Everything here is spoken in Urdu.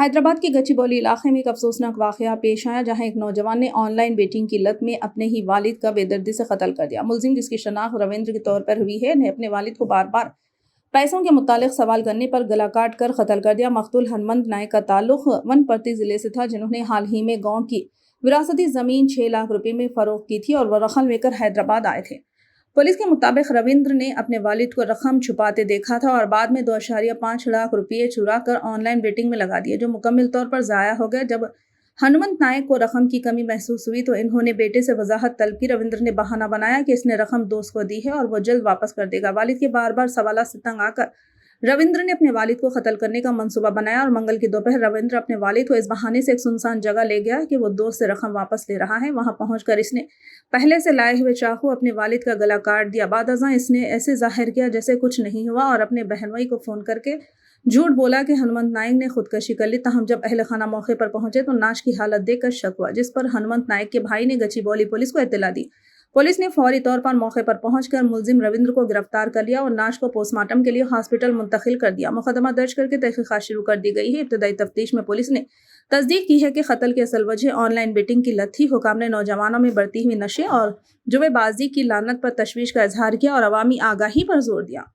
حیدرآباد کے گچیبولی علاقے میں ایک افسوسناک واقعہ پیش آیا جہاں ایک نوجوان نے آن لائن بیٹنگ کی لت میں اپنے ہی والد کا بے دردی سے قتل کر دیا۔ ملزم، جس کی شناخت رویندر کے طور پر ہوئی ہے، نے اپنے والد کو بار بار پیسوں کے متعلق سوال کرنے پر گلا کاٹ کر قتل کر دیا۔ مقتول ہنمنت نائک کا تعلق ونپرتی ضلع سے تھا، جنہوں نے حال ہی میں گاؤں کی وراثتی زمین 6 لاکھ روپے میں فروخت کی تھی اور وہ رقم لے کر حیدرآباد آئے تھے۔ پولیس کے مطابق رویندر نے اپنے والد کو رقم چھپاتے دیکھا تھا اور بعد میں 2.5 لاکھ روپے چرا کر آن لائن بیٹنگ میں لگا دیے، جو مکمل طور پر ضائع ہو گئے۔ جب ہنمنت نائک کو رقم کی کمی محسوس ہوئی تو انہوں نے بیٹے سے وضاحت طلب کی۔ رویندر نے بہانہ بنایا کہ اس نے رقم دوست کو دی ہے اور وہ جلد واپس کر دے گا۔ والد کے بار بار سوالات سے تنگ آ کر رویندر نے اپنے والد کو قتل کرنے کا منصوبہ بنایا اور منگل کی دوپہر رویندر اپنے والد کو اس بہانے سے ایک سنسان جگہ لے گیا کہ وہ دوست سے رقم واپس لے رہا ہے۔ وہاں پہنچ کر اس نے پہلے سے لائے ہوئے چاقو اپنے والد کا گلا کاٹ دیا۔ بعد ازاں اس نے ایسے ظاہر کیا جیسے کچھ نہیں ہوا اور اپنے بہنوئی کو فون کر کے جھوٹ بولا کہ ہنمنت نائک نے خودکشی کر لی۔ تاہم جب اہل خانہ موقع پر پہنچے تو نعش کی حالت دیکھ کر شک ہوا، جس پر ہنمنت نائک کے بھائی نے گچیبولی پولیس کو اطلاع دی۔ پولیس نے فوری طور پر موقع پر پہنچ کر ملزم رویندر کو گرفتار کر لیا اور نعش کو پوسٹ مارٹم کے لیے ہاسپٹل منتقل کر دیا۔ مقدمہ درج کر کے تحقیقات شروع کر دی گئی ہے۔ ابتدائی تفتیش میں پولیس نے تصدیق کی ہے کہ قتل کی اصل وجہ آن لائن بیٹنگ کی لت تھی۔ حکام نے نوجوانوں میں بڑھتی ہوئی نشے اور جوئے بازی کی لعنت پر تشویش کا اظہار کیا اور عوامی آگاہی پر زور دیا۔